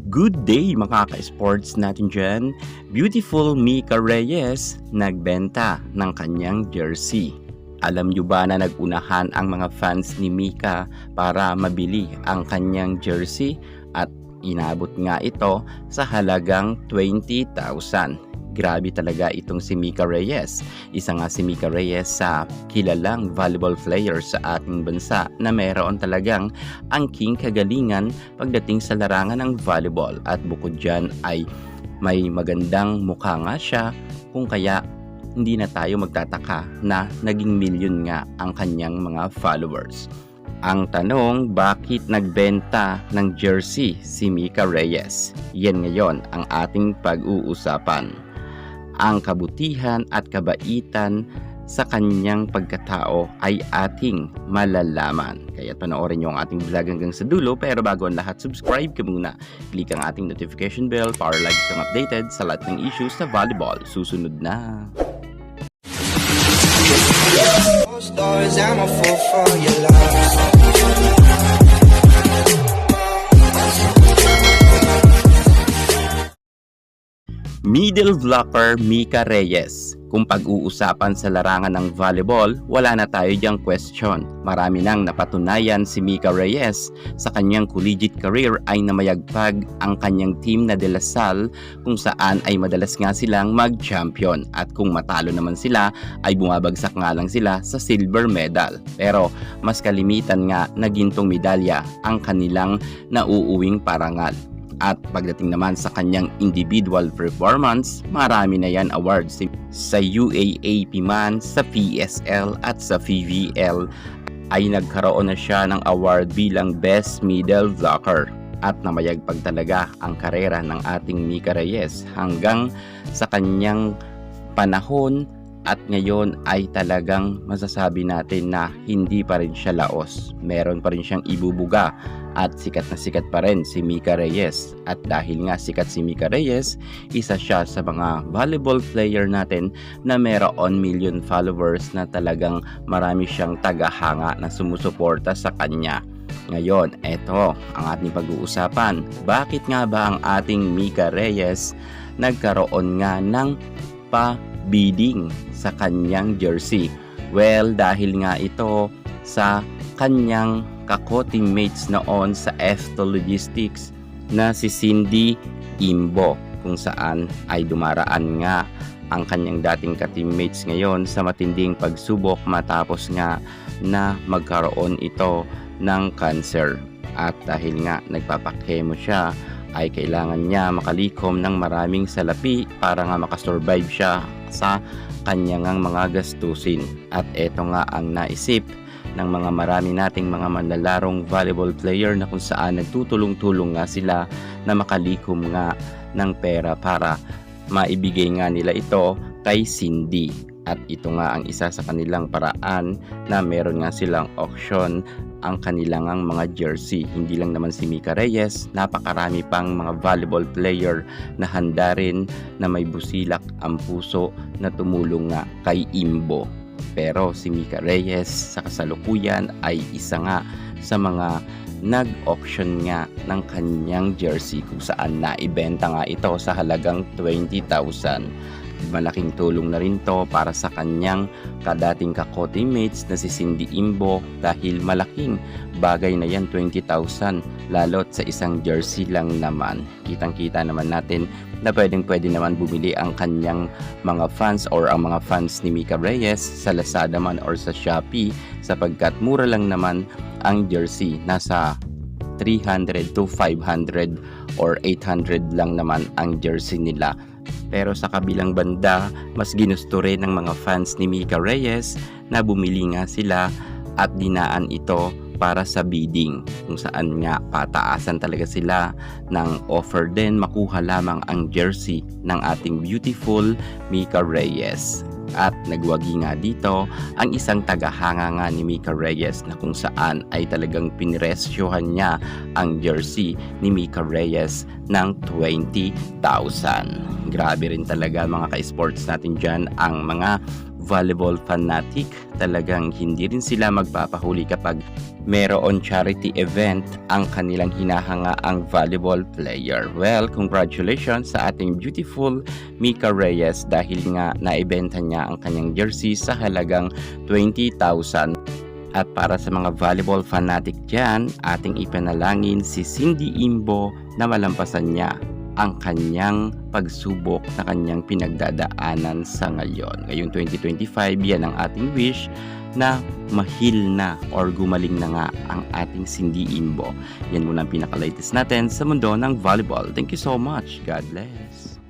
Good day mga ka-sports natin dyan. Beautiful Mika Reyes nagbenta ng kanyang jersey. Alam nyo ba na nagunahan ang mga fans ni Mika para mabili ang kanyang jersey at inabot nga ito sa halagang 20,000. Grabe talaga itong si Mika Reyes. Isa nga si Mika Reyes sa kilalang volleyball player sa ating bansa na mayroon talagang angking kagalingan pagdating sa larangan ng volleyball. At bukod dyan ay may magandang mukha nga siya, kung kaya hindi na tayo magtataka na naging milyon nga ang kanyang mga followers. Ang tanong, bakit nagbenta ng jersey si Mika Reyes? Yan ngayon ang ating pag-uusapan. Ang kabutihan at kabaitan sa kanyang pagkatao ay ating malalaman. Kaya panoorin nyo ang ating vlog hanggang sa dulo. Pero bago ang lahat, subscribe ka muna. Click ang ating notification bell para lagi kang updated sa lahat ng issues sa volleyball. Susunod na! Stars, I'm a fool for your love. Middle blocker Mika Reyes. Kung pag-uusapan sa larangan ng volleyball, wala na tayo diyang question. Marami nang napatunayan si Mika Reyes. Sa kanyang collegiate career ay namayagpag ang kanyang team na De La Salle, kung saan ay madalas nga silang mag-champion. At kung matalo naman sila, ay bumabagsak nga lang sila sa silver medal. Pero mas kalimitan nga na gintong medalya ang kanilang nauuwing parangal. At pagdating naman sa kanyang individual performance, marami na yan awards sa UAAP man, sa PSL at sa PVL ay nagkaroon na siya ng award bilang Best Middle Blocker. At namayagpag talaga ang karera ng ating Mika Reyes hanggang sa kanyang panahon. At ngayon ay talagang masasabi natin na hindi pa rin siya laos. Meron pa rin siyang ibubuga at sikat na sikat pa rin si Mika Reyes. At dahil nga sikat si Mika Reyes, isa siya sa mga volleyball player natin na meron million followers na talagang marami siyang tagahanga na sumusuporta sa kanya. Ngayon, eto ang ating pag-uusapan. Bakit nga ba ang ating Mika Reyes nagkaroon nga ng bidding sa kanyang jersey? Well, dahil nga ito sa kanyang kako-teammates noon sa F2 Logistics na si Cindy Imbo, kung saan ay dumaraan nga ang kanyang dating ka-teammates ngayon sa matinding pagsubok matapos nga na magkaroon ito ng cancer. At dahil nga nagpapakemo siya, ay kailangan niya makalikom ng maraming salapi para nga makasurvive siya sa kanyang mga gastusin. At eto nga ang naisip ng mga marami nating mga manlalarong volleyball player na kung saan nagtutulong-tulong nga sila na makalikom nga ng pera para maibigay nga nila ito kay Cindy. At ito nga ang isa sa kanilang paraan na meron nga silang auction ang kanilang mga jersey. Hindi lang naman si Mika Reyes, napakarami pang mga volleyball player na handa rin na may busilak ang puso na tumulong nga kay Imbo. Pero si Mika Reyes sa kasalukuyan ay isa nga sa mga nag-auction nga ng kanyang jersey, kung saan naibenta nga ito sa halagang 20,000. Malaking tulong na rin to para sa kanyang kadating kako-teammates na si Cindy Imbo, dahil malaking bagay na yan, 20,000, lalo't sa isang jersey lang naman. Kitang-kita naman natin na pwede naman bumili ang kanyang mga fans or ang mga fans ni Mika Reyes sa Lazada man or sa Shopee, sapagkat mura lang naman ang jersey. Nasa 300 to 500 or 800 lang naman ang jersey nila. Pero sa kabilang banda, mas ginusto rin ng mga fans ni Mika Reyes na bumili nga sila at dinaan ito para sa bidding, kung saan nga pataasan talaga sila ng offer din makuha lamang ang jersey ng ating beautiful Mika Reyes. At nagwagi nga dito ang isang tagahanga nga ni Mika Reyes na kung saan ay talagang pinresyohan niya ang jersey ni Mika Reyes ng 20,000. Grabe rin talaga mga ka-sports natin dyan ang mga volleyball fanatic, talagang hindi rin sila magpapahuli kapag meron charity event ang kanilang hinahanga ang volleyball player. Well, congratulations sa ating beautiful Mika Reyes dahil nga naibenta niya ang kanyang jersey sa halagang 20,000. At para sa mga volleyball fanatic dyan, ating ipanalangin si Cindy Imbo na malampasan niya ang kanyang pagsubok na kanyang pinagdadaanan sa ngayon. Ngayong 2025, yan ang ating wish na mahil na or gumaling na nga ang ating Cindy Imbo. Yan muna ang pinaka-latest natin sa mundo ng volleyball. Thank you so much. God bless.